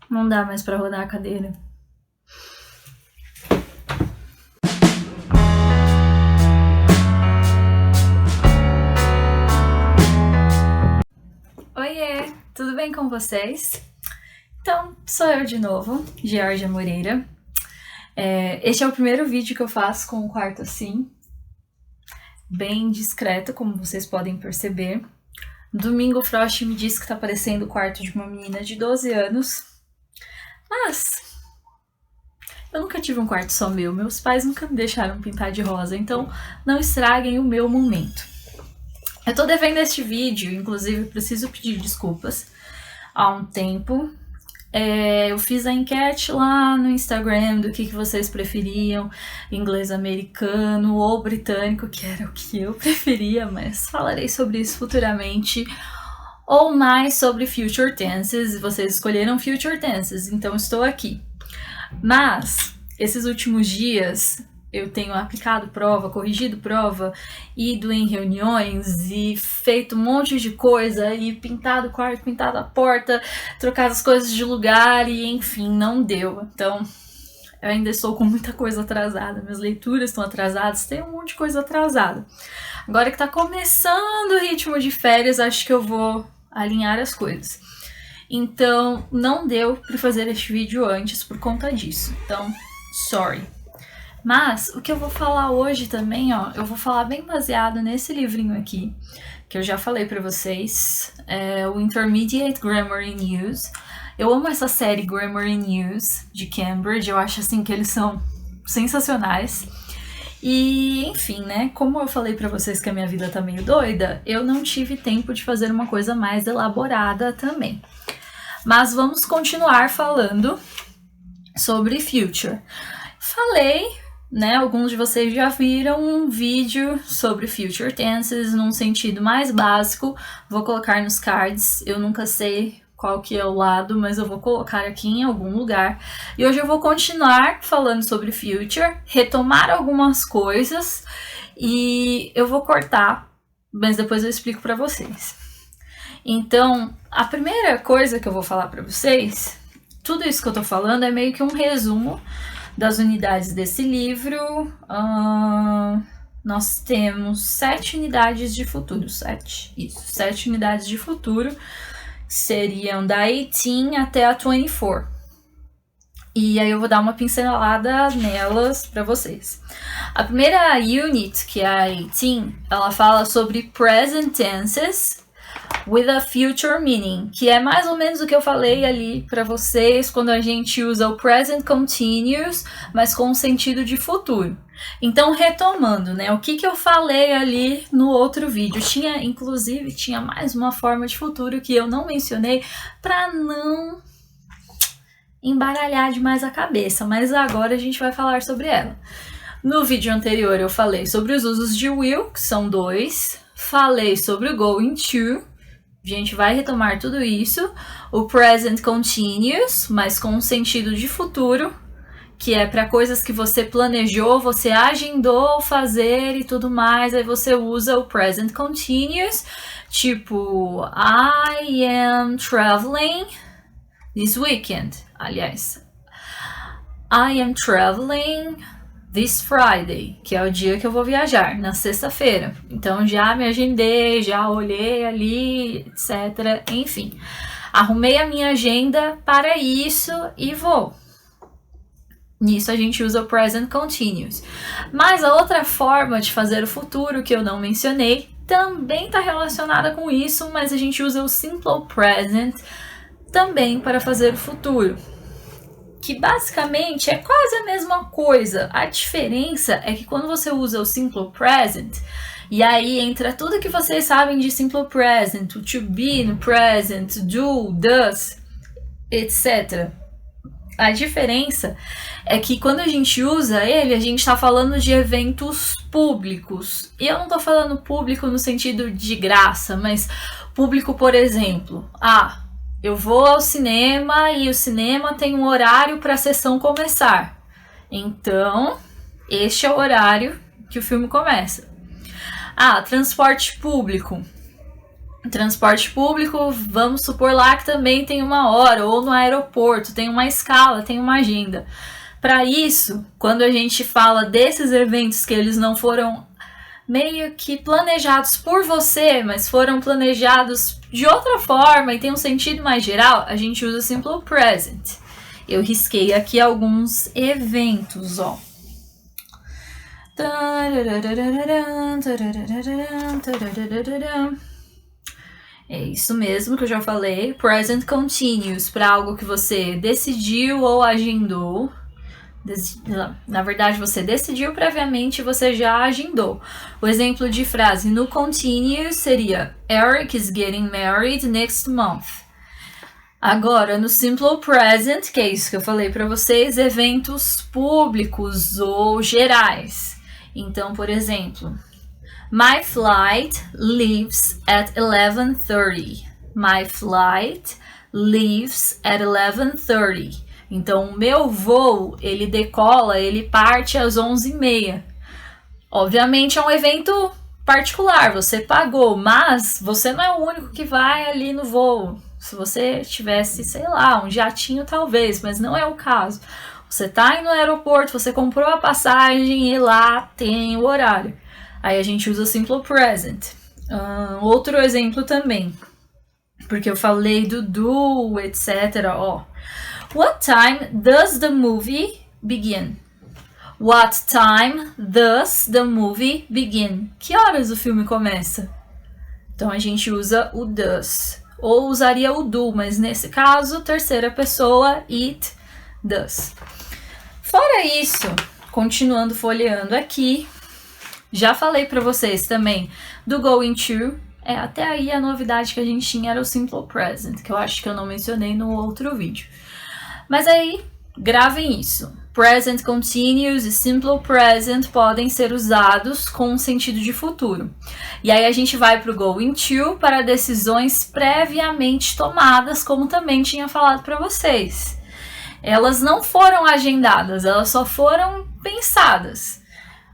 Não dá mais pra rodar a cadeira. Oiê, tudo bem com vocês? Então, sou eu de novo, Georgia Moreira. Este é o primeiro vídeo que eu faço com o quarto assim, bem discreto, como vocês podem perceber. Domingo o Frost me disse que tá parecendo o quarto de uma menina de 12 anos, mas eu nunca tive um quarto só meu, meus pais nunca me deixaram pintar de rosa, então não estraguem o meu momento. Eu tô devendo este vídeo, inclusive preciso pedir desculpas. Há um tempo eu fiz a enquete lá no Instagram do que vocês preferiam, inglês americano ou britânico, que era o que eu preferia, mas falarei sobre isso futuramente, ou mais sobre future tenses. Vocês escolheram future tenses, então estou aqui. Mas esses últimos dias eu tenho aplicado prova, corrigido prova, ido em reuniões e feito um monte de coisa, e pintado o quarto, pintado a porta, trocado as coisas de lugar e enfim, não deu. Então eu ainda estou com muita coisa atrasada, minhas leituras estão atrasadas, tem um monte de coisa atrasada. Agora que tá começando o ritmo de férias, acho que eu vou alinhar as coisas. Então não deu para fazer este vídeo antes por conta disso, então sorry. Mas o que eu vou falar hoje também, eu vou falar bem baseado nesse livrinho aqui, que eu já falei pra vocês, o Intermediate Grammar in Use. Eu amo essa série Grammar in Use de Cambridge, eu acho assim que eles são sensacionais. E enfim, né, como eu falei pra vocês que a minha vida tá meio doida, eu não tive tempo de fazer uma coisa mais elaborada também. Mas vamos continuar falando sobre future. Falei, né, alguns de vocês já viram um vídeo sobre future tenses num sentido mais básico, vou colocar nos cards, eu nunca sei qual que é o lado, mas eu vou colocar aqui em algum lugar. E hoje eu vou continuar falando sobre future, retomar algumas coisas e eu vou cortar, mas depois eu explico para vocês. Então, a primeira coisa que eu vou falar para vocês, tudo isso que eu tô falando é meio que um resumo das unidades desse livro. Nós temos 7 unidades de futuro, 7 unidades de futuro, seriam da 18 até a 24. E aí eu vou dar uma pincelada nelas para vocês. A primeira unit, que é a 18, ela fala sobre present tenses with a future meaning, que é mais ou menos o que eu falei ali para vocês quando a gente usa o present continuous, mas com sentido de futuro. Então, retomando, né, o que eu falei ali no outro vídeo, inclusive tinha mais uma forma de futuro que eu não mencionei para não embaralhar demais a cabeça, mas agora a gente vai falar sobre ela. No vídeo anterior eu falei sobre os usos de will, que são 2, falei sobre o going to. A gente vai retomar tudo isso, o present continuous, mas com um sentido de futuro, que é para coisas que você planejou, você agendou fazer e tudo mais, aí você usa o present continuous, tipo, I am traveling this weekend, aliás, I am traveling this Friday, que é o dia que eu vou viajar, na sexta-feira. Então já me agendei, já olhei ali, etc. Enfim, arrumei a minha agenda para isso e vou. Nisso a gente usa o present continuous. Mas a outra forma de fazer o futuro que eu não mencionei também está relacionada com isso, mas a gente usa o simple present também para fazer o futuro, que basicamente é quase a mesma coisa. A diferença é que quando você usa o simple present, e aí entra tudo que vocês sabem de simple present, o to be no present, do, does, etc. A diferença é que quando a gente usa ele, a gente está falando de eventos públicos. E eu não estou falando público no sentido de graça, mas público, por exemplo, eu vou ao cinema e o cinema tem um horário para a sessão começar. Então, este é o horário que o filme começa. Transporte público. Transporte público, vamos supor lá que também tem uma hora, ou no aeroporto, tem uma escala, tem uma agenda. Para isso, quando a gente fala desses eventos que eles não foram meio que planejados por você, mas foram planejados de outra forma e tem um sentido mais geral, a gente usa Simple Present. Eu risquei aqui alguns eventos, ó. É isso mesmo que eu já falei. Present Continuous, para algo que você decidiu ou agendou. Na verdade, você decidiu previamente e você já agendou. O exemplo de frase no continuous seria Eric is getting married next month. Agora, no Simple Present, que é isso que eu falei para vocês, eventos públicos ou gerais. Então, por exemplo, My flight leaves at 11:30. My flight leaves at 11:30. Então, o meu voo, ele decola, ele parte às 11h30. Obviamente, é um evento particular, você pagou, mas você não é o único que vai ali no voo. Se você tivesse, sei lá, um jatinho talvez, mas não é o caso. Você tá indo no aeroporto, você comprou a passagem e lá tem o horário. Aí a gente usa Simple Present. Outro exemplo também, porque eu falei do, etc. Ó. What time does the movie begin? What time does the movie begin? Que horas o filme começa? Então a gente usa o does. Ou usaria o do, mas nesse caso, terceira pessoa, it does. Fora isso, continuando folheando aqui, já falei para vocês também do going to. Até aí a novidade que a gente tinha era o Simple Present, que eu acho que eu não mencionei no outro vídeo. Mas aí, gravem isso. Present Continuous e Simple Present podem ser usados com um sentido de futuro. E aí a gente vai para o going to para decisões previamente tomadas, como também tinha falado para vocês. Elas não foram agendadas, elas só foram pensadas.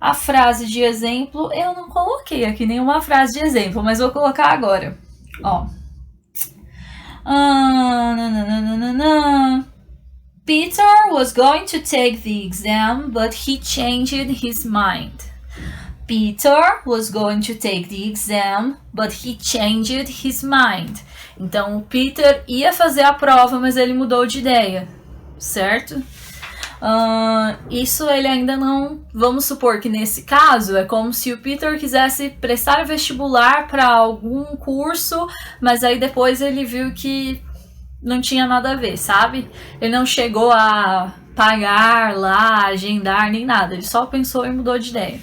A frase de exemplo, eu não coloquei aqui nenhuma frase de exemplo, mas vou colocar agora. Ó. Peter was going to take the exam, but he changed his mind. Peter was going to take the exam, but he changed his mind. Então, o Peter ia fazer a prova, mas ele mudou de ideia, certo? Isso ele ainda não... Vamos supor que nesse caso é como se o Peter quisesse prestar vestibular para algum curso, mas aí depois ele viu que não tinha nada a ver, sabe? Ele não chegou a pagar lá, agendar, nem nada. Ele só pensou e mudou de ideia.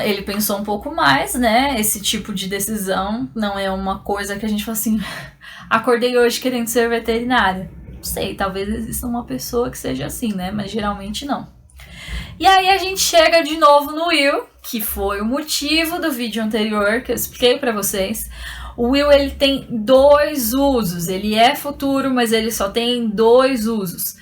Ele pensou um pouco mais, né? Esse tipo de decisão não é uma coisa que a gente fala assim... Acordei hoje querendo ser veterinária. Não sei, talvez exista uma pessoa que seja assim, né? Mas geralmente não. E aí a gente chega de novo no will, que foi o motivo do vídeo anterior que eu expliquei para vocês. O will, ele tem dois usos. Ele é futuro, mas ele só tem dois usos.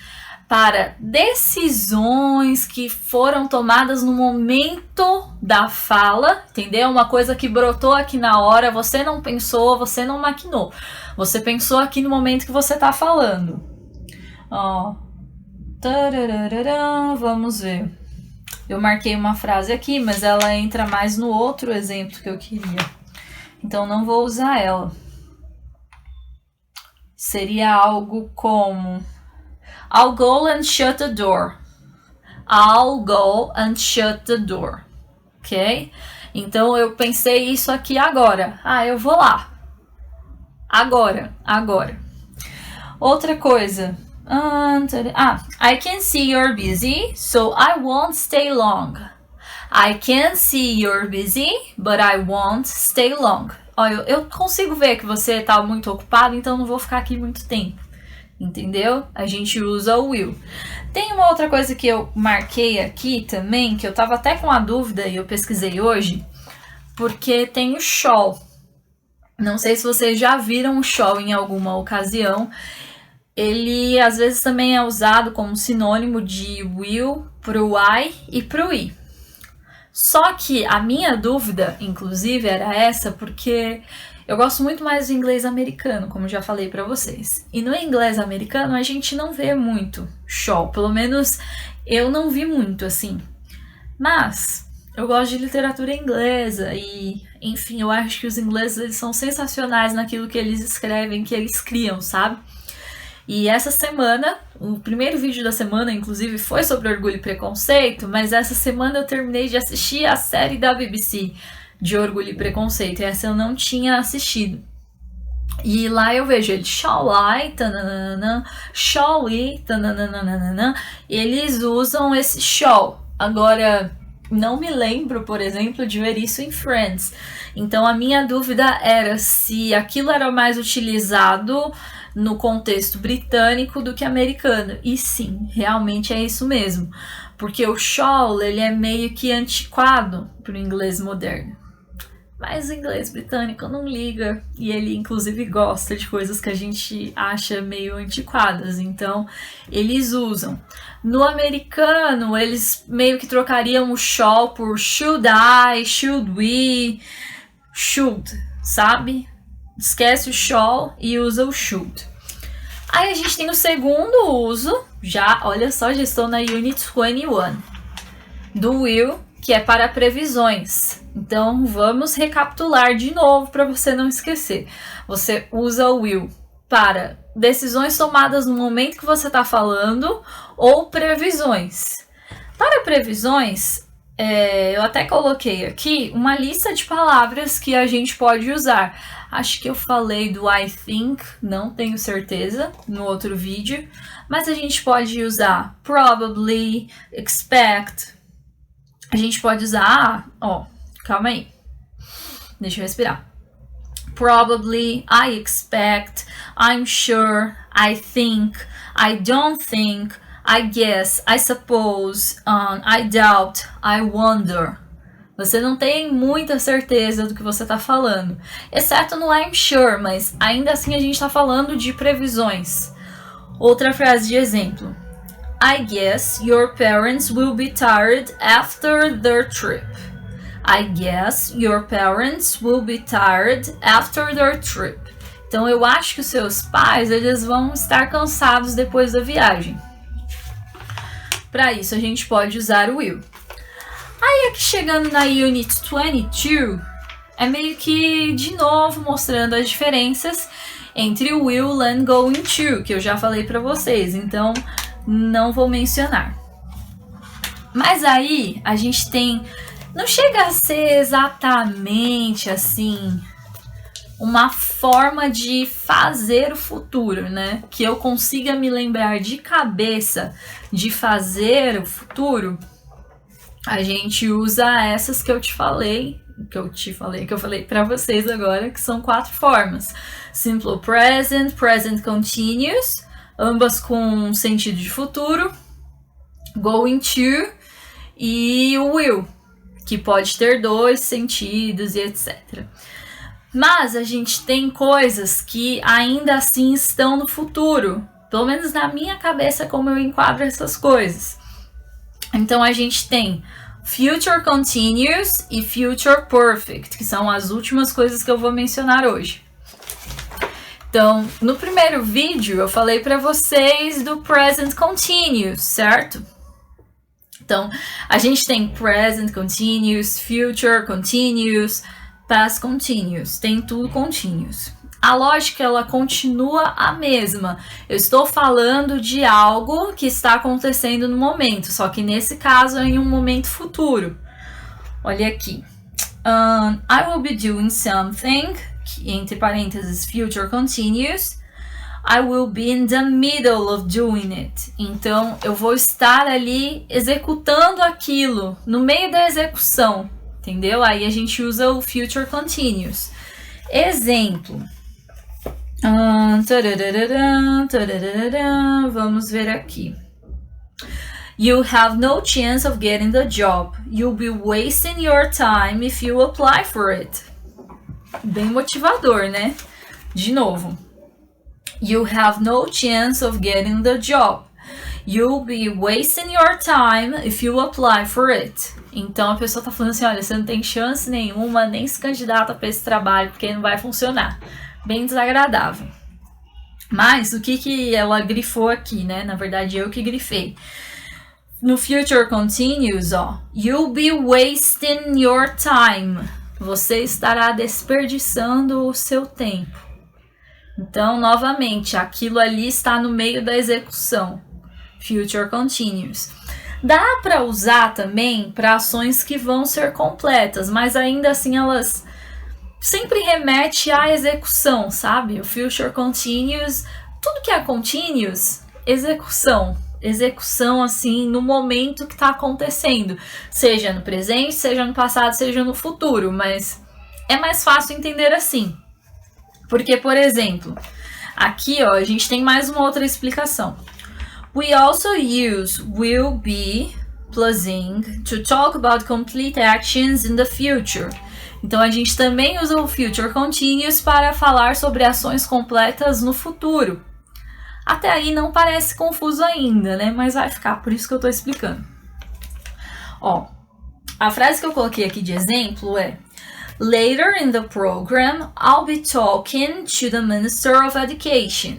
Para decisões que foram tomadas no momento da fala, entendeu? Uma coisa que brotou aqui na hora, você não pensou, você não maquinou. Você pensou aqui no momento que você tá falando. Ó. Vamos ver. Eu marquei uma frase aqui, mas ela entra mais no outro exemplo que eu queria. Então não vou usar ela. Seria algo como... I'll go and shut the door. I'll go and shut the door. Ok? Então eu pensei isso aqui agora. Eu vou lá. Agora. Outra coisa. I can see you're busy, so I won't stay long. I can see you're busy, but I won't stay long. Eu consigo ver que você tá muito ocupado, então não vou ficar aqui muito tempo. Entendeu? A gente usa o will. Tem uma outra coisa que eu marquei aqui também, que eu tava até com a dúvida e eu pesquisei hoje, porque tem o shall. Não sei se vocês já viram o shall em alguma ocasião. Ele às vezes também é usado como sinônimo de will pro I e pro I. Só que a minha dúvida, inclusive, era essa, porque eu gosto muito mais do inglês americano, como já falei pra vocês. E no inglês americano a gente não vê muito shall, pelo menos eu não vi muito assim. Mas eu gosto de literatura inglesa e, enfim, eu acho que os ingleses eles são sensacionais naquilo que eles escrevem, que eles criam, sabe? E essa semana, o primeiro vídeo da semana, inclusive, foi sobre Orgulho e Preconceito, mas essa semana eu terminei de assistir a série da BBC de Orgulho e Preconceito, e essa eu não tinha assistido. E lá eu vejo ele, shall I, tananana, shall we, tananana, eles usam esse shall. Agora, não me lembro, por exemplo, de ver isso em Friends. Então a minha dúvida era se aquilo era mais utilizado no contexto britânico do que americano. E sim, realmente é isso mesmo. Porque o shall, ele é meio que antiquado para o inglês moderno. Mas o inglês britânico não liga. E ele, inclusive, gosta de coisas que a gente acha meio antiquadas. Então, eles usam. No americano, eles meio que trocariam o shall por should I, should we, should, sabe? Esquece o shall e usa o should. Aí a gente tem o segundo uso, já, olha só, já estou na Unit 21, do will, que é para previsões. Então vamos recapitular de novo para você não esquecer. Você usa o will para decisões tomadas no momento que você está falando ou previsões. Para previsões, eu até coloquei aqui uma lista de palavras que a gente pode usar. Acho que eu falei do I think, não tenho certeza, no outro vídeo. Mas a gente pode usar probably, expect. A gente pode usar, calma aí. Deixa eu respirar. Probably, I expect, I'm sure, I think, I don't think, I guess, I suppose, I doubt, I wonder. Você não tem muita certeza do que você está falando, exceto no I'm sure, mas ainda assim a gente está falando de previsões. Outra frase de exemplo. I guess your parents will be tired after their trip. I guess your parents will be tired after their trip. Então eu acho que os seus pais eles vão estar cansados depois da viagem. Para isso a gente pode usar o will. Aí aqui chegando na Unit 22, é meio que de novo mostrando as diferenças entre o will and going to, que eu já falei para vocês, então não vou mencionar. Mas aí a gente tem, não chega a ser exatamente assim, uma forma de fazer o futuro, né? Que eu consiga me lembrar de cabeça de fazer o futuro. A gente usa essas que eu falei para vocês agora, que são 4 formas. Simple present, present continuous, ambas com sentido de futuro, going to e o will, que pode ter 2 sentidos e etc. Mas a gente tem coisas que ainda assim estão no futuro, pelo menos na minha cabeça como eu enquadro essas coisas. Então a gente tem future continuous e future perfect, que são as últimas coisas que eu vou mencionar hoje. Então, no primeiro vídeo eu falei para vocês do present continuous, certo? Então, a gente tem present continuous, future continuous, past continuous, tem tudo continuous. A lógica, ela continua a mesma. Eu estou falando de algo que está acontecendo no momento, só que nesse caso é em um momento futuro. Olha aqui. I will be doing something, entre parênteses, future continuous. I will be in the middle of doing it. Então, eu vou estar ali executando aquilo, no meio da execução, entendeu? Aí a gente usa o future continuous. Exemplo. Vamos ver aqui. You have no chance of getting the job. You'll be wasting your time if you apply for it. Bem motivador, né? De novo. You have no chance of getting the job. You'll be wasting your time if you apply for it. Então a pessoa tá falando assim, olha, você não tem chance nenhuma, nem se candidata para esse trabalho, porque não vai funcionar. Bem desagradável. Mas o que ela grifou aqui, né? Na verdade, eu que grifei. No future continuous, ó. You'll be wasting your time. Você estará desperdiçando o seu tempo. Então, novamente, aquilo ali está no meio da execução. Future continuous. Dá para usar também para ações que vão ser completas, mas ainda assim elas sempre remete à execução, sabe? O future continuous, tudo que é continuous, execução. Execução, assim, no momento que está acontecendo. Seja no presente, seja no passado, seja no futuro. Mas é mais fácil entender assim. Porque, por exemplo, aqui ó, a gente tem mais uma outra explicação. We also use will be plus ing to talk about complete actions in the future. Então a gente também usa o future continuous para falar sobre ações completas no futuro. Até aí não parece confuso ainda, né? Mas vai ficar, por isso que eu tô explicando. Ó, a frase que eu coloquei aqui de exemplo é: Later in the program, I'll be talking to the Minister of Education.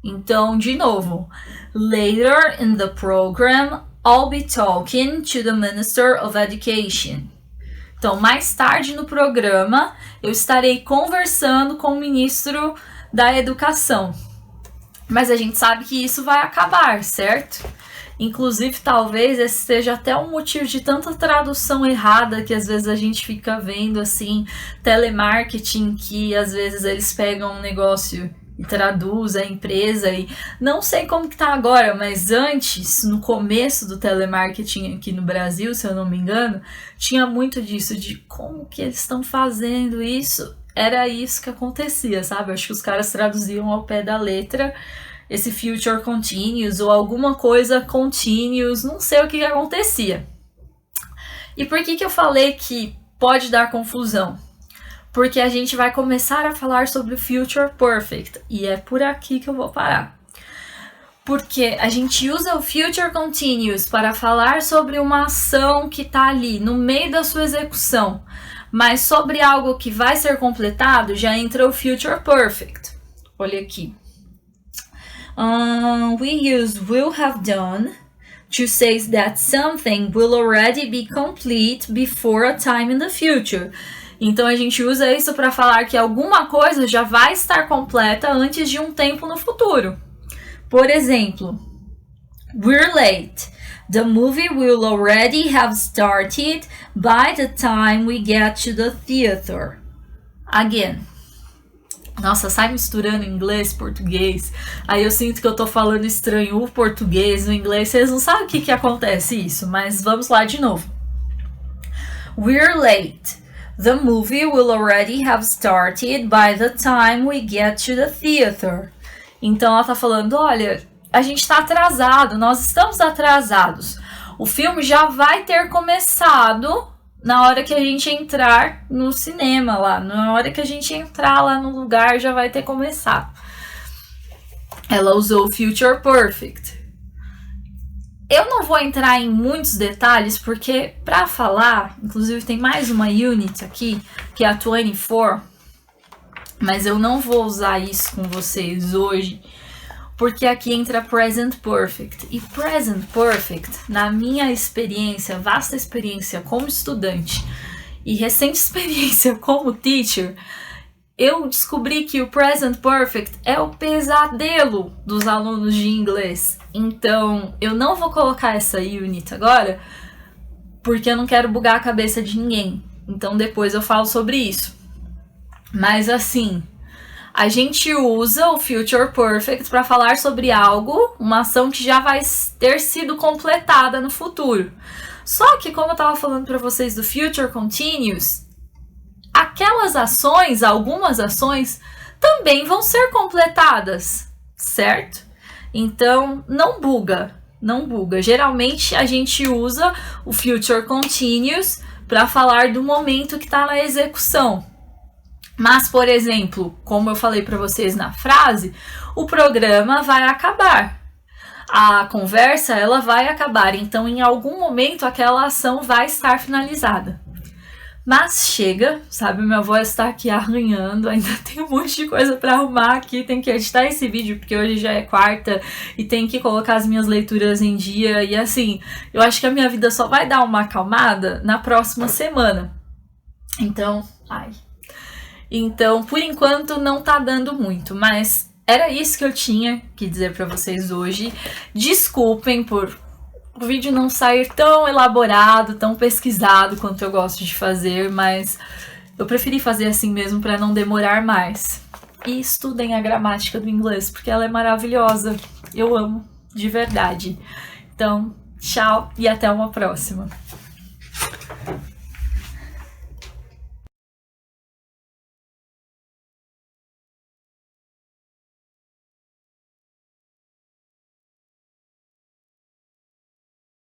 Então, de novo. Later in the program, I'll be talking to the Minister of Education. Então, mais tarde no programa, eu estarei conversando com o Ministro da Educação. Mas a gente sabe que isso vai acabar, certo? Inclusive, talvez esse seja até um motivo de tanta tradução errada que às vezes a gente fica vendo, assim, telemarketing, que às vezes eles pegam um negócio e traduzem a empresa e não sei como que tá agora, mas antes, no começo do telemarketing aqui no Brasil, se eu não me engano, tinha muito disso, de como que eles estão fazendo isso. Era isso que acontecia, sabe? Eu acho que os caras traduziam ao pé da letra esse future continuous ou alguma coisa continuous, não sei o que acontecia. E por que eu falei que pode dar confusão? Porque a gente vai começar a falar sobre o future perfect, e é por aqui que eu vou parar. Porque a gente usa o future continuous para falar sobre uma ação que está ali, no meio da sua execução, mas sobre algo que vai ser completado, já entra o future perfect. Olha aqui. We use will have done to say that something will already be complete before a time in the future. Então a gente usa isso para falar que alguma coisa já vai estar completa antes de um tempo no futuro. Por exemplo, we're late. The movie will already have started by the time we get to the theater. Again. Nossa, sai misturando inglês, português. Aí eu sinto que eu tô falando estranho o português, o inglês. Vocês não sabem o que acontece isso, mas vamos lá de novo. We're late. The movie will already have started by the time we get to the theater. Então ela tá falando, olha, a gente tá atrasado, nós estamos atrasados. O filme já vai ter começado na hora que a gente entrar no cinema lá. Na hora que a gente entrar lá no lugar, já vai ter começado. Ela usou o future perfect. Eu não vou entrar em muitos detalhes, porque para falar, inclusive tem mais uma unit aqui, que é a 24, mas eu não vou usar isso com vocês hoje, porque aqui entra present perfect. E present perfect, na minha experiência, vasta experiência como estudante e recente experiência como teacher, eu descobri que o present perfect é o pesadelo dos alunos de inglês. Então, eu não vou colocar essa unit agora, porque eu não quero bugar a cabeça de ninguém. Então, depois eu falo sobre isso. Mas, assim, a gente usa o future perfect para falar sobre algo, uma ação que já vai ter sido completada no futuro. Só que, como eu estava falando para vocês do future continuous, aquelas ações, algumas ações, também vão ser completadas, certo? Então, não buga, não buga. Geralmente, a gente usa o future continuous para falar do momento que está na execução. Mas, por exemplo, como eu falei para vocês na frase, o programa vai acabar. a conversa ela vai acabar. Então, em algum momento, aquela ação vai estar finalizada. Mas chega, sabe? Minha voz está aqui arranhando, ainda tem um monte de coisa para arrumar aqui. Tem que editar esse vídeo, porque hoje já é quarta e tem que colocar as minhas leituras em dia. E assim, eu acho que a minha vida só vai dar uma acalmada na próxima semana. Então, por enquanto, não tá dando muito, mas era isso que eu tinha que dizer para vocês hoje. Desculpem por o vídeo não sair tão elaborado, tão pesquisado quanto eu gosto de fazer, mas eu preferi fazer assim mesmo para não demorar mais. E estudem a gramática do inglês, porque ela é maravilhosa. Eu amo, de verdade. Então, tchau e até uma próxima.